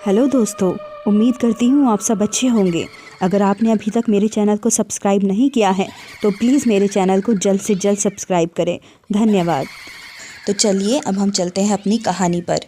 Hello दोस्तों, उम्मीद करती हूँ आप सब अच्छे होंगे। अगर आपने अभी तक मेरे चैनल को सब्सक्राइब नहीं किया है तो प्लीज़ मेरे चैनल को जल्द से जल्द सब्सक्राइब करें। धन्यवाद। तो चलिए अब हम चलते हैं अपनी कहानी पर।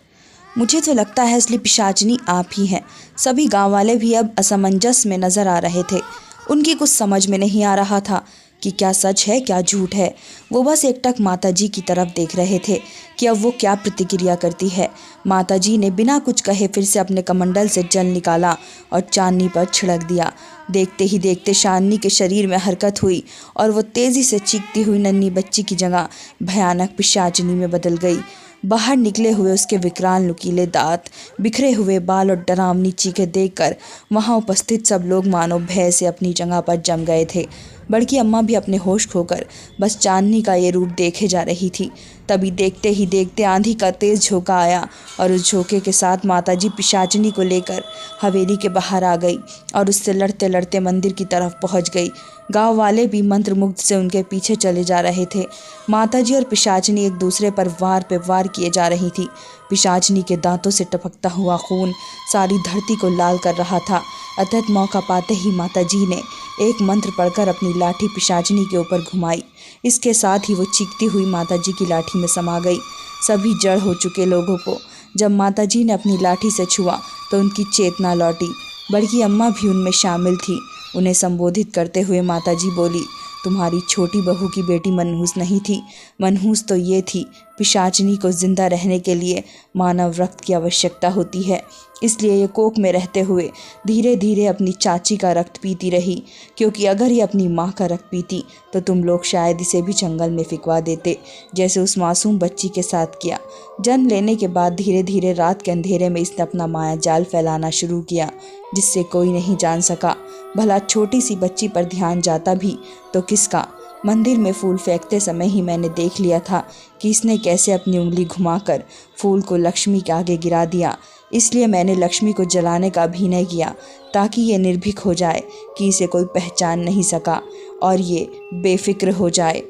मुझे तो लगता है असली पिशाचिनी आप ही हैं। सभी गांव वाले भी अब असमंजस में नज़र आ रहे थे। उनकी कुछ समझ में नहीं आ रहा था कि क्या सच है क्या झूठ है। वो बस एकटक माताजी की तरफ देख रहे थे कि अब वो क्या प्रतिक्रिया करती है। माताजी ने बिना कुछ कहे फिर से अपने कमंडल से जल निकाला और चांदनी पर छिड़क दिया। देखते ही देखते चांदनी के शरीर में हरकत हुई और वो तेज़ी से चीखती हुई नन्ही बच्ची की जगह भयानक पिशाचिनी में बदल गई। बाहर निकले हुए उसके विकराल नुकीले दांत, बिखरे हुए बाल और डरावनी चीखें देखकर वहां उपस्थित सब लोग मानो भय से अपनी जगह पर जम गए थे। बड़की अम्मा भी अपने होश खोकर बस चांदनी का ये रूप देखे जा रही थी। तभी देखते ही देखते आंधी का तेज झोंका आया और उस झोंके के साथ माताजी पिशाचिनी को लेकर हवेली के बाहर आ गई और उससे लड़ते लड़ते मंदिर की तरफ पहुंच गई। गांव वाले भी मंत्रमुग्ध से उनके पीछे चले जा रहे थे। माताजी और पिशाचिनी एक दूसरे पर वार पे वार किए जा रही थी। पिशाचिनी के दांतों से टपकता हुआ खून सारी धरती को लाल कर रहा था। अतः मौका पाते ही माताजी ने एक मंत्र पढ़कर अपनी लाठी पिशाचिनी के ऊपर घुमाई। इसके साथ ही वो चीखती हुई माताजी की लाठी में समा गई। सभी जड़ हो चुके लोगों को जब माताजी ने अपनी लाठी से छुआ तो उनकी चेतना लौटी। बड़की अम्मा भी उनमें शामिल थी। उन्हें संबोधित करते हुए माताजी बोली, तुम्हारी छोटी बहू की बेटी मनहूस नहीं थी, मनहूस तो ये थी। पिशाचिनी को जिंदा रहने के लिए मानव रक्त की आवश्यकता होती है, इसलिए ये कोख में रहते हुए धीरे धीरे अपनी चाची का रक्त पीती रही, क्योंकि अगर ये अपनी माँ का रक्त पीती तो तुम लोग शायद इसे भी जंगल में फिकवा देते, जैसे उस मासूम बच्ची के साथ किया। जन्म लेने के बाद धीरे धीरे रात के अंधेरे में इसने अपना माया जाल फैलाना शुरू किया, जिससे कोई नहीं जान सका। भला छोटी सी बच्ची पर ध्यान जाता भी तो किसका। मंदिर में फूल फेंकते समय ही मैंने देख लिया था कि इसने कैसे अपनी उंगली घुमाकर फूल को लक्ष्मी के आगे गिरा दिया। इसलिए मैंने लक्ष्मी को जलाने का अभिनय किया ताकि ये निर्भीक हो जाए कि इसे कोई पहचान नहीं सका और ये बेफिक्र हो जाए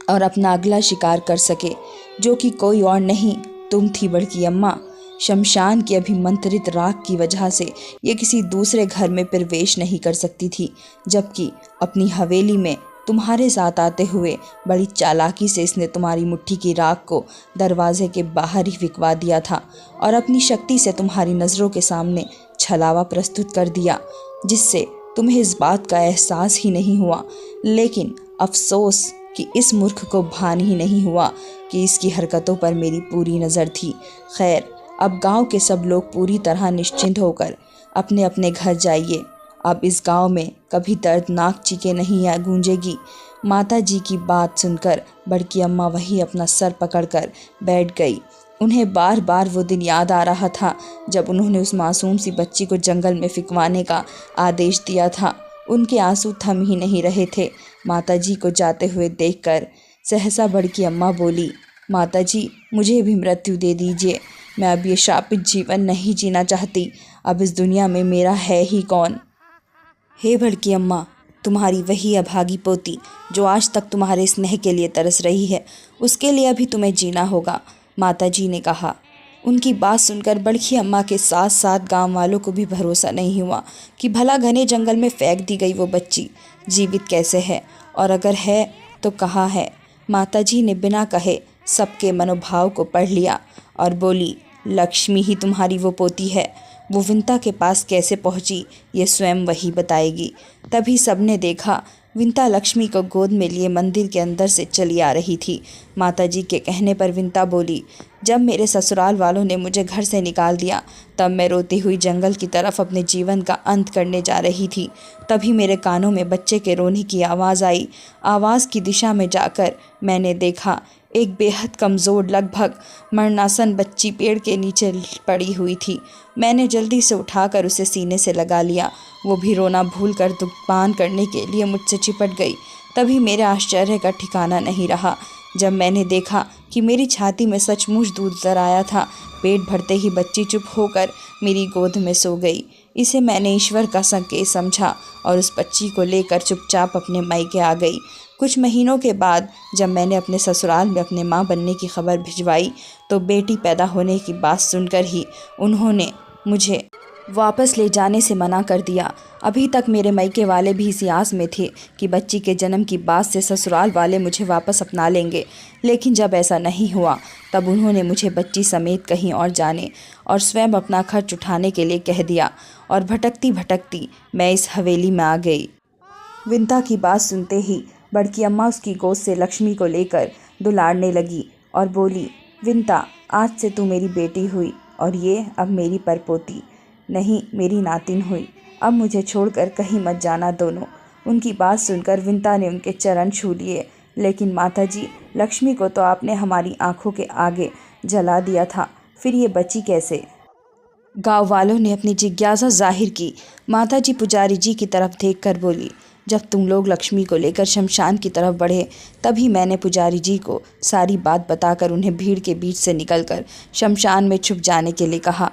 और अपना अगला शिकार कर सके, जो कि कोई और नहीं तुम थी बड़की अम्मा। शमशान की अभिमंत्रित राख की वजह से ये किसी दूसरे घर में प्रवेश नहीं कर सकती थी, जबकि अपनी हवेली में तुम्हारे साथ आते हुए बड़ी चालाकी से इसने तुम्हारी मुट्ठी की राख को दरवाजे के बाहर ही फिकवा दिया था और अपनी शक्ति से तुम्हारी नज़रों के सामने छलावा प्रस्तुत कर दिया, जिससे तुम्हें इस बात का एहसास ही नहीं हुआ। लेकिन अफसोस कि इस मूर्ख को भान ही नहीं हुआ कि इसकी हरकतों पर मेरी पूरी नज़र थी। खैर, अब गांव के सब लोग पूरी तरह निश्चिंत होकर अपने अपने घर जाइए। अब इस गांव में कभी दर्दनाक चीखें नहीं गूंजेगी। माता जी की बात सुनकर बड़की अम्मा वही अपना सर पकड़कर बैठ गई। उन्हें बार बार वो दिन याद आ रहा था जब उन्होंने उस मासूम सी बच्ची को जंगल में फिकवाने का आदेश दिया था। उनके आंसू थम ही नहीं रहे थे। माता जी को जाते हुए देखकर सहसा बड़की अम्मा बोली, माता जी मुझे भी मृत्यु दे दीजिए। मैं अब ये शापित जीवन नहीं जीना चाहती। अब इस दुनिया में मेरा है ही कौन। हे बड़की अम्मा, तुम्हारी वही अभागी पोती जो आज तक तुम्हारे स्नेह के लिए तरस रही है, उसके लिए अभी तुम्हें जीना होगा, माता जी ने कहा। उनकी बात सुनकर बड़की अम्मा के साथ साथ गांव वालों को भी भरोसा नहीं हुआ कि भला घने जंगल में फेंक दी गई वो बच्ची जीवित कैसे है, और अगर है तो कहाँ है। माता जी ने बिना कहे सबके मनोभाव को पढ़ लिया और बोली, लक्ष्मी ही तुम्हारी वो पोती है। वो विंता के पास कैसे पहुंची ये स्वयं वही बताएगी। तभी सबने देखा विंता लक्ष्मी को गोद में लिए मंदिर के अंदर से चली आ रही थी। माताजी के कहने पर विंता बोली, जब मेरे ससुराल वालों ने मुझे घर से निकाल दिया तब मैं रोती हुई जंगल की तरफ अपने जीवन का अंत करने जा रही थी। तभी मेरे कानों में बच्चे के रोने की आवाज़ आई। आवाज़ की दिशा में जाकर मैंने देखा एक बेहद कमज़ोर लगभग मरणासन बच्ची पेड़ के नीचे पड़ी हुई थी। मैंने जल्दी से उठाकर उसे सीने से लगा लिया। वो भी रोना भूलकर दुखपान करने के लिए मुझसे चिपट गई। तभी मेरे आश्चर्य का ठिकाना नहीं रहा जब मैंने देखा कि मेरी छाती में सचमुच दूध उतर आया था। पेट भरते ही बच्ची चुप होकर मेरी गोद में सो गई। इसे मैंने ईश्वर का संकेत समझा और उस बच्ची को लेकर चुपचाप अपने मायके आ गई। कुछ महीनों के बाद जब मैंने अपने ससुराल में अपने माँ बनने की खबर भिजवाई तो बेटी पैदा होने की बात सुनकर ही उन्होंने मुझे वापस ले जाने से मना कर दिया। अभी तक मेरे मायके वाले भी इसी आस में थे कि बच्ची के जन्म की बात से ससुराल वाले मुझे वापस अपना लेंगे, लेकिन जब ऐसा नहीं हुआ तब उन्होंने मुझे बच्ची समेत कहीं और जाने और स्वयं अपना खर्च उठाने के लिए कह दिया और भटकती भटकती मैं इस हवेली में आ गई। विंता की बात सुनते ही बड़की अम्मा उसकी गोद से लक्ष्मी को लेकर दुलारने लगी और बोली, विंता, आज से तू मेरी बेटी हुई और ये अब मेरी परपोती नहीं, मेरी नातिन हुई। अब मुझे छोड़कर कहीं मत जाना दोनों। उनकी बात सुनकर विंता ने उनके चरण छू लिए। लेकिन माताजी, लक्ष्मी को तो आपने हमारी आंखों के आगे जला दिया था, फिर ये बची कैसे? गांव वालों ने अपनी जिज्ञासा जाहिर की। माताजी पुजारी जी की तरफ देखकर बोली, जब तुम लोग लक्ष्मी को लेकर शमशान की तरफ बढ़े तभी मैंने पुजारी जी को सारी बात बताकर उन्हें भीड़ के बीच से निकलकर शमशान में छुप जाने के लिए कहा।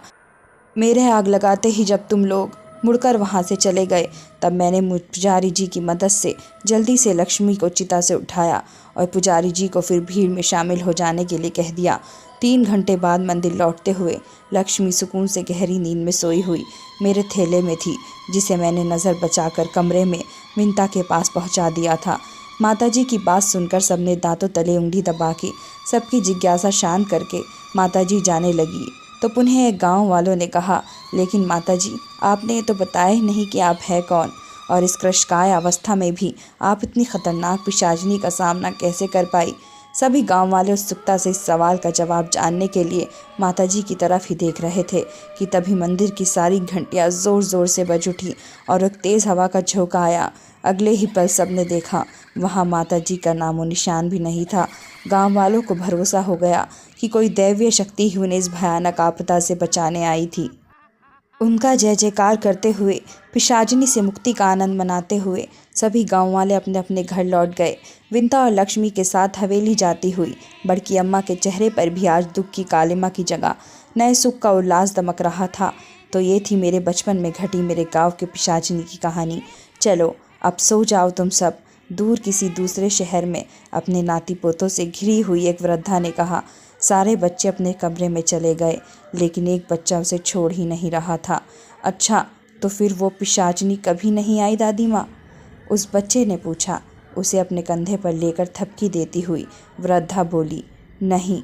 मेरे आग लगाते ही जब तुम लोग मुड़कर वहां से चले गए तब मैंने पुजारी जी की मदद से जल्दी से लक्ष्मी को चिता से उठाया और पुजारी जी को फिर भीड़ में शामिल हो जाने के लिए कह दिया। 3 घंटे बाद मंदिर लौटते हुए लक्ष्मी सुकून से गहरी नींद में सोई हुई मेरे थैले में थी, जिसे मैंने नज़र बचाकर कमरे में विंता के पास पहुंचा दिया था। माताजी की बात सुनकर सबने दांतों तले उंगली दबा के सबकी जिज्ञासा शांत करके माताजी जाने लगी तो पुनः गांव वालों ने कहा, लेकिन माताजी, आपने तो बताया ही नहीं कि आप है कौन और इस कृशकाय अवस्था में भी आप इतनी खतरनाक पिशाचिनी का सामना कैसे कर पाई? सभी गांव वाले उत्सुकता से इस सवाल का जवाब जानने के लिए माताजी की तरफ ही देख रहे थे कि तभी मंदिर की सारी घंटियां जोर जोर से बज उठी और एक तेज़ हवा का झोंका आया। अगले ही पल सबने देखा वहां माताजी का नामो निशान भी नहीं था। गांव वालों को भरोसा हो गया कि कोई दैवीय शक्ति ही उन्हें इस भयानक आपदा से बचाने आई थी। उनका जय जयकार करते हुए, पिशाचिनी से मुक्ति का आनंद मनाते हुए सभी गांव वाले अपने अपने घर लौट गए। विंता और लक्ष्मी के साथ हवेली जाती हुई बड़की अम्मा के चेहरे पर भी आज दुख की कालिमा की जगह नए सुख का उल्लास दमक रहा था। तो ये थी मेरे बचपन में घटी मेरे गांव के पिशाचिनी की कहानी। चलो अब सो जाओ तुम सब। दूर किसी दूसरे शहर में अपने नाती पोतों से घिरी हुई एक वृद्धा ने कहा। सारे बच्चे अपने कमरे में चले गए, लेकिन एक बच्चा उसे छोड़ ही नहीं रहा था। अच्छा, तो फिर वो पिशाचिनी कभी नहीं आई दादी माँ? उस बच्चे ने पूछा। उसे अपने कंधे पर लेकर थपकी देती हुई वृद्धा बोली, नहीं,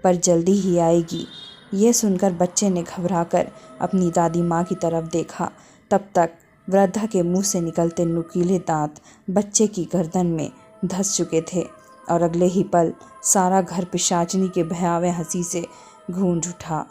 पर जल्दी ही आएगी। ये सुनकर बच्चे ने घबराकर अपनी दादी माँ की तरफ देखा। तब तक वृद्धा के मुंह से निकलते नुकीले दांत बच्चे की गर्दन में धंस चुके थे और अगले ही पल सारा घर पिशाचिनी के भयावह हंसी से गूंज उठा।